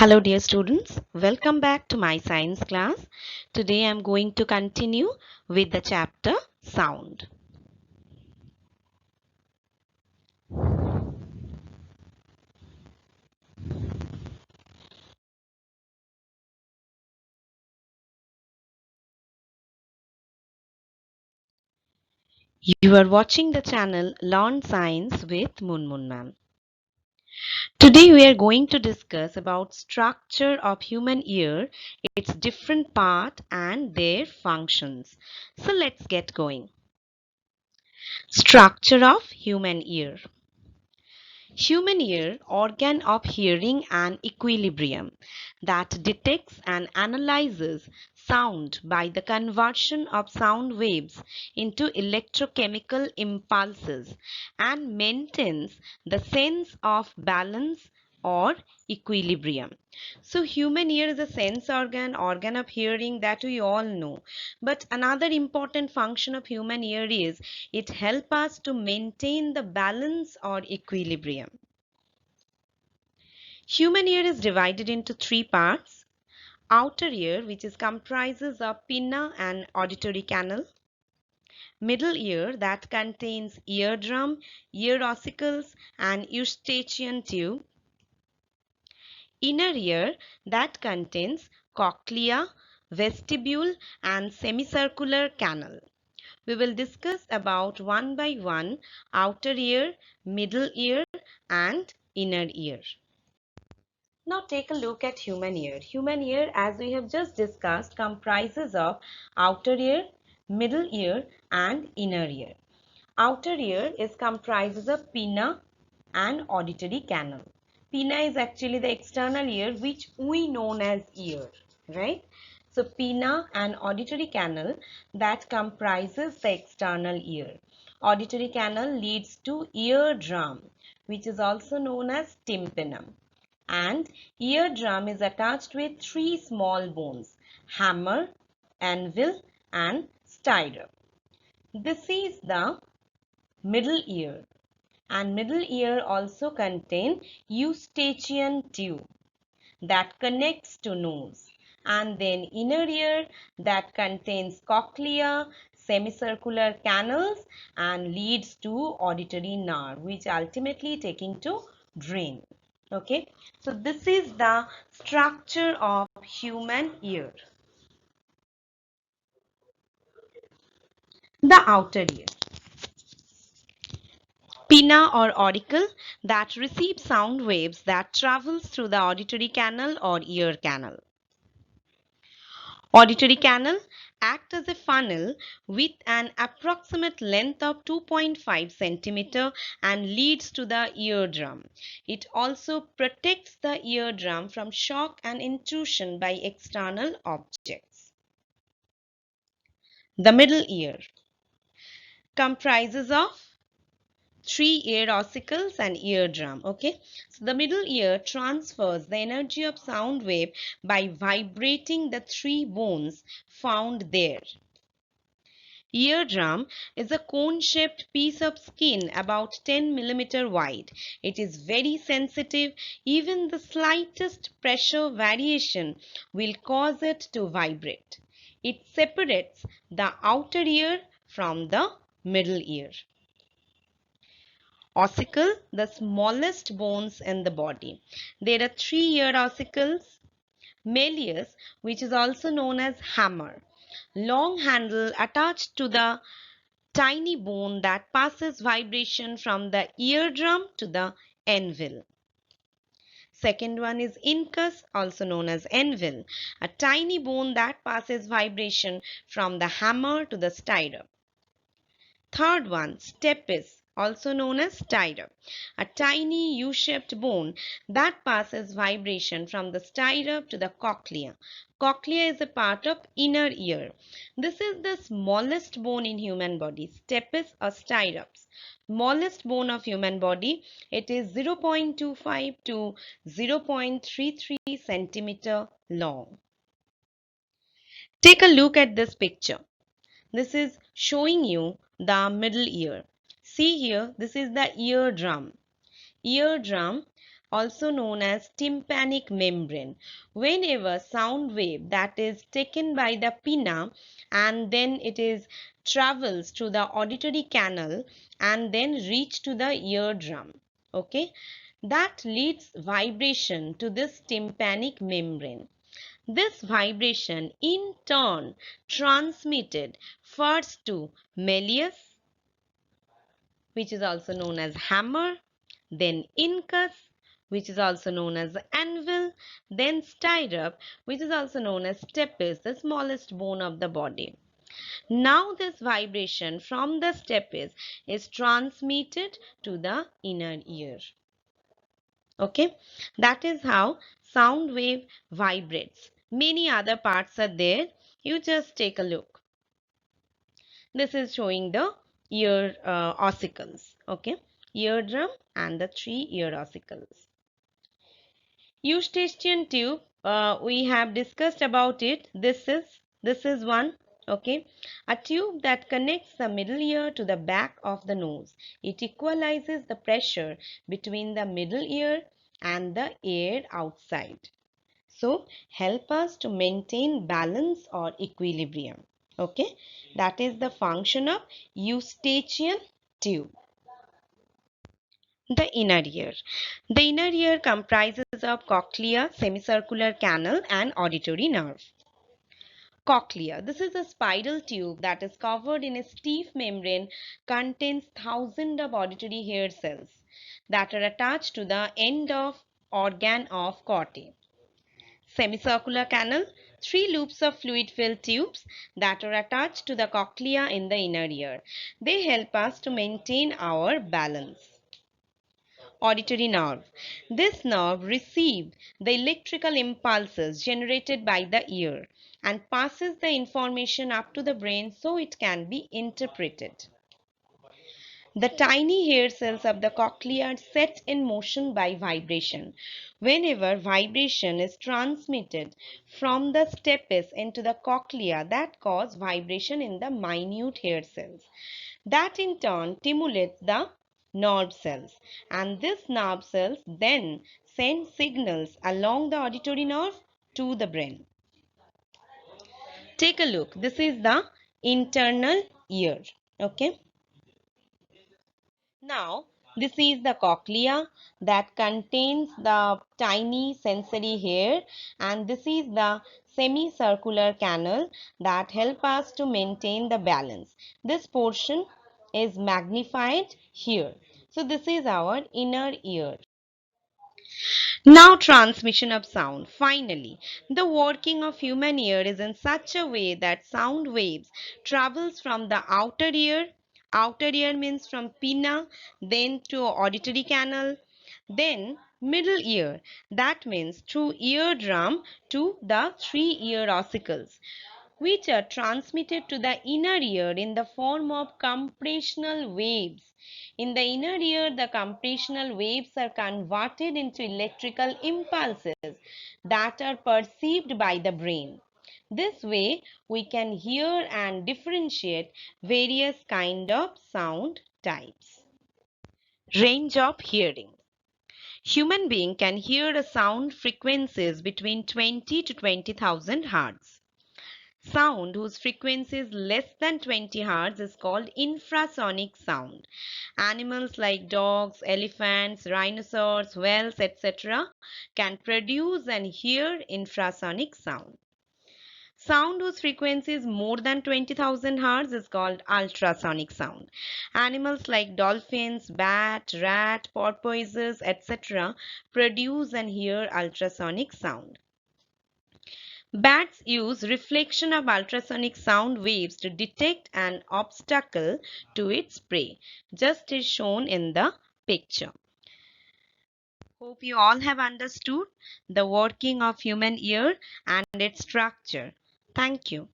Hello dear students, welcome back to my science class. Today I am going to continue with the chapter sound. You are watching the channel Learn Science with Munmun ma'am. Today we are going to discuss about structure of human ear, its different part and their functions. So let's get going. Structure of human ear. Human ear, organ of hearing and equilibrium, that detects and analyzes sound by the conversion of sound waves into electrochemical impulses and maintains the sense of balance or equilibrium. So human ear is a sense organ of hearing that we all know. But another important function of human ear is it helps us to maintain the balance or equilibrium. Human ear is divided into three parts. Outer ear, which is comprises of pinna and auditory canal. Middle ear, that contains eardrum, ear ossicles and eustachian tube. Inner ear, that contains cochlea, vestibule and semicircular canal. We will discuss about one by one outer ear, middle ear and inner ear. Now take a look at human ear. Human ear, as we have just discussed, comprises of outer ear, middle ear and inner ear. Outer ear is comprises of pinna and auditory canal. Pinna is actually the external ear which we known as ear, right? So pinna and auditory canal, that comprises the external ear. Auditory canal leads to eardrum, which is also known as tympanum. And eardrum is attached with three small bones: hammer, anvil and stirrup. This is the middle ear, and middle ear also contain eustachian tube that connects to nose, and then inner ear that contains cochlea, semicircular canals and leads to auditory nerve, which ultimately taking to brain. Okay, so this is the structure of human ear. The outer ear. Pinna or auricle, that receives sound waves that travels through the auditory canal or ear canal. Auditory canal act as a funnel with an approximate length of 2.5 centimeter and leads to the eardrum. It also protects the eardrum from shock and intrusion by external objects. The middle ear comprises of three ear ossicles and eardrum. Okay, so the middle ear transfers the energy of sound wave by vibrating the three bones found there. Eardrum is a cone-shaped piece of skin about 10 millimeter wide. It is very sensitive. Even the slightest pressure variation will cause it to vibrate. It separates the outer ear from the middle ear. Ossicle, the smallest bones in the body. There are three ear ossicles. Malleus, which is also known as hammer. Long handle attached to the tiny bone that passes vibration from the eardrum to the anvil. Second one is incus, also known as anvil, a tiny bone that passes vibration from the hammer to the stirrup. Third one, stapes, also known as stirrup, a tiny U-shaped bone that passes vibration from the stirrup to the cochlea. Cochlea is a part of inner ear. This is the smallest bone in human body. Stapes or stirrups. Smallest bone of human body. It is 0.25 to 0.33 centimeter long. Take a look at this picture. This is showing you the middle ear. See here, this is the eardrum. Eardrum also known as tympanic membrane. Whenever sound wave that is taken by the pinna and then it is travels to the auditory canal and then reach to the eardrum, okay, that leads vibration to this tympanic membrane. This vibration in turn transmitted first to malleus, which is also known as hammer, then incus, which is also known as anvil, then stirrup, which is also known as stapes, the smallest bone of the body. Now this vibration from the stapes is transmitted to the inner ear. Okay, that is how sound wave vibrates. Many other parts are there. You just take a look. This is showing the ear ossicles. Okay, eardrum and the three ear ossicles. Eustachian tube, we have discussed about it. This is one. Okay, a tube that connects the middle ear to the back of the nose. It equalizes the pressure between the middle ear and the air outside. So help us to maintain balance or equilibrium. Okay, that is the function of Eustachian tube. The inner ear. The inner ear comprises of cochlea, semicircular canal and auditory nerve. Cochlea. This is a spiral tube that is covered in a stiff membrane, contains thousands of auditory hair cells that are attached to the end of organ of Corte. Semicircular canal, three loops of fluid-filled tubes that are attached to the cochlea in the inner ear. They help us to maintain our balance. Auditory nerve. This nerve receives the electrical impulses generated by the ear and passes the information up to the brain so it can be interpreted. The tiny hair cells of the cochlea are set in motion by vibration. Whenever vibration is transmitted from the stapes into the cochlea, that causes vibration in the minute hair cells. That in turn stimulates the nerve cells, and these nerve cells then send signals along the auditory nerve to the brain. Take a look. This is the internal ear. Okay. Now, this is the cochlea that contains the tiny sensory hair, and this is the semicircular canal that help us to maintain the balance. This portion is magnified here. So this is our inner ear. Now transmission of sound. Finally, the working of human ear is in such a way that sound waves travels from the outer ear means from pinna, then to auditory canal, then middle ear, that means through eardrum to the three ear ossicles, which are transmitted to the inner ear in the form of compressional waves. In the inner ear, the compressional waves are converted into electrical impulses that are perceived by the brain. This way, we can hear and differentiate various kind of sound types. Range of hearing. Human being can hear a sound frequencies between 20 to 20,000 Hz. Sound whose frequency is less than 20 Hz is called infrasonic sound. Animals like dogs, elephants, rhinoceros, whales, etc. can produce and hear infrasonic sound. Sound whose frequency is more than 20,000 Hz is called ultrasonic sound. Animals like dolphins, bat, rat, porpoises, etc. produce and hear ultrasonic sound. Bats use reflection of ultrasonic sound waves to detect an obstacle to its prey, just as shown in the picture. Hope you all have understood the working of human ear and its structure. Thank you.